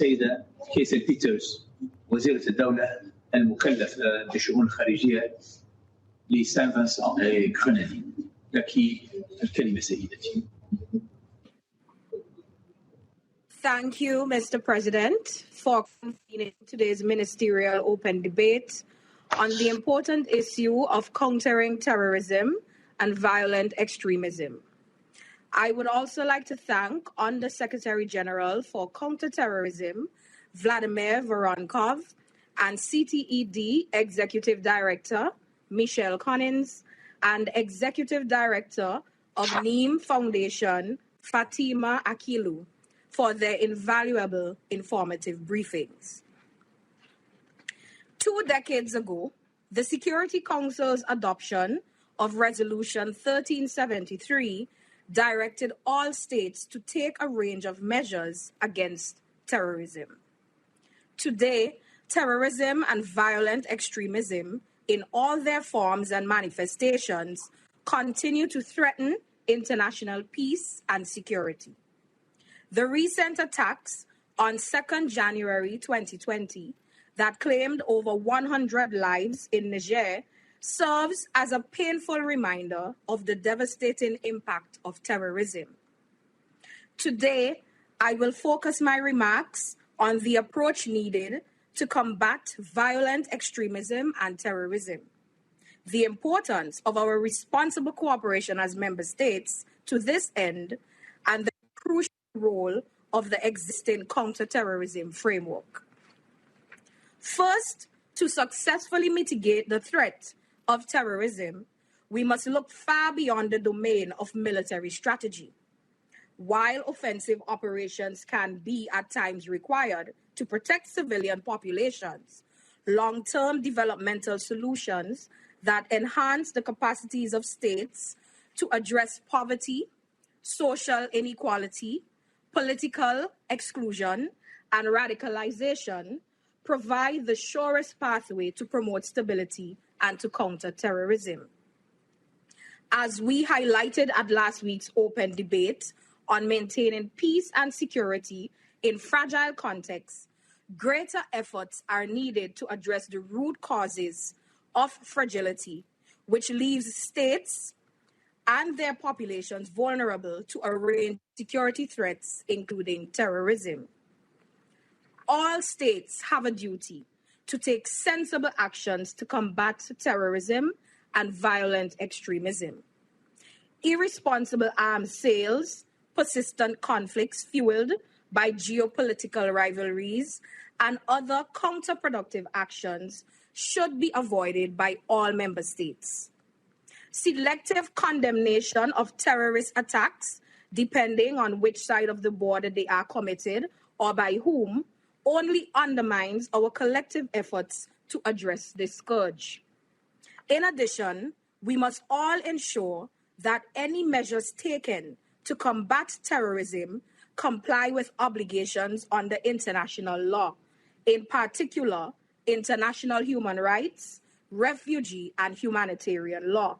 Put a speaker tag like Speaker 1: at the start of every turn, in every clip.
Speaker 1: السيدة كيسل بيترز وزيرة الدولة المكلفة بالشؤون الخارجية لسان فانسان غرناطي. لك الكلمة سيدتي.
Speaker 2: Thank you, Mr. President, for convening today's ministerial open debate on the important issue of countering terrorism and violent extremism. I would also like to thank Under Secretary General for Counterterrorism, Vladimir Voronkov, and CTED Executive Director, Michelle Collins, and Executive Director of Neem Foundation, Fatima Akilu, for their invaluable informative briefings. 2 decades ago, the Security Council's adoption of Resolution 1373 directed all states to take a range of measures against terrorism. Today, terrorism and violent extremism in all their forms and manifestations continue to threaten international peace and security. The recent attacks on 2nd January 2020 that claimed over 100 lives in Niger serves as a painful reminder of the devastating impact of terrorism. Today, I will focus my remarks on the approach needed to combat violent extremism and terrorism, the importance of our responsible cooperation as member states to this end, and the crucial role of the existing counterterrorism framework. First, to successfully mitigate the threat of terrorism, we must look far beyond the domain of military strategy. While offensive operations can be at times required to protect civilian populations, long-term developmental solutions that enhance the capacities of states to address poverty, social inequality, political exclusion, and radicalization provide the surest pathway to promote stability and to counter terrorism. As we highlighted at last week's open debate on maintaining peace and security in fragile contexts, greater efforts are needed to address the root causes of fragility, which leaves states and their populations vulnerable to a range of security threats, including terrorism. All states have a duty to take sensible actions to combat terrorism and violent extremism. Irresponsible arms sales, persistent conflicts fueled by geopolitical rivalries, and other counterproductive actions should be avoided by all member states. Selective condemnation of terrorist attacks, depending on which side of the border they are committed or by whom, only undermines our collective efforts to address this scourge. In addition, we must all ensure that any measures taken to combat terrorism comply with obligations under international law, in particular, international human rights, refugee, and humanitarian law.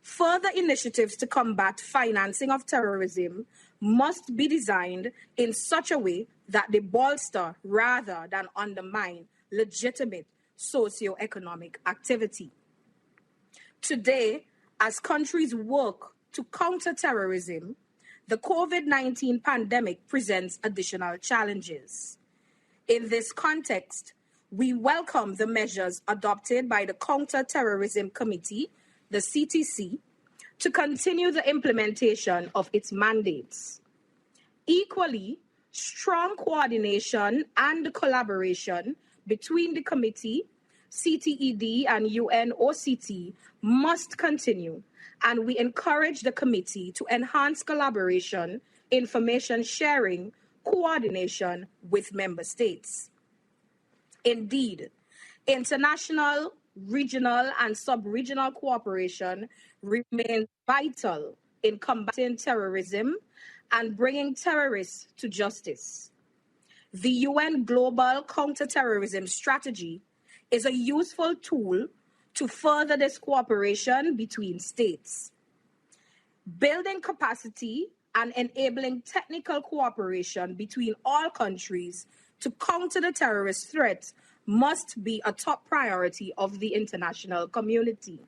Speaker 2: Further initiatives to combat financing of terrorism must be designed in such a way that they bolster rather than undermine legitimate socioeconomic activity. Today, as countries work to counter terrorism, the COVID-19 pandemic presents additional challenges. In this context, we welcome the measures adopted by the Counter-Terrorism Committee, the CTC, to continue the implementation of its mandates. Equally, strong coordination and collaboration between the committee, CTED, and UNOCT must continue, and we encourage the committee to enhance collaboration, information sharing, coordination with member states. Indeed, international, regional, and sub-regional cooperation remains vital in combating terrorism and bringing terrorists to justice. The UN Global Counterterrorism Strategy is a useful tool to further this cooperation between states. Building capacity and enabling technical cooperation between all countries to counter the terrorist threat must be a top priority of the international community.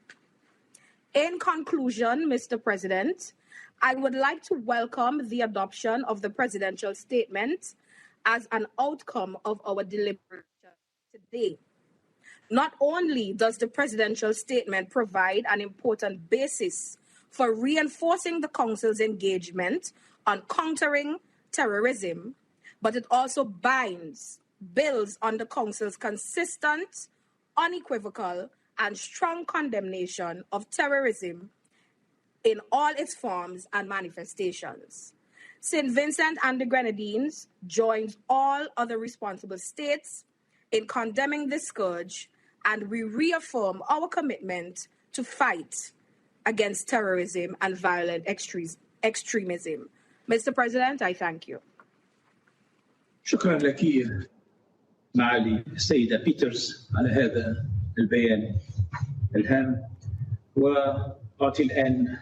Speaker 2: In conclusion, Mr. President, I would like to welcome the adoption of the presidential statement as an outcome of our deliberation today. Not only does the presidential statement provide an important basis for reinforcing the Council's engagement on countering terrorism, but it also builds on the Council's consistent, unequivocal, and strong condemnation of terrorism in all its forms and manifestations. St. Vincent and the Grenadines joins all other responsible states in condemning this scourge, and we reaffirm our commitment to fight against terrorism and violent extremism. Mr. President, I thank you.
Speaker 1: شكرا لك معالي السيدة بيترز على هذا البيان الهام، وأعطي الآن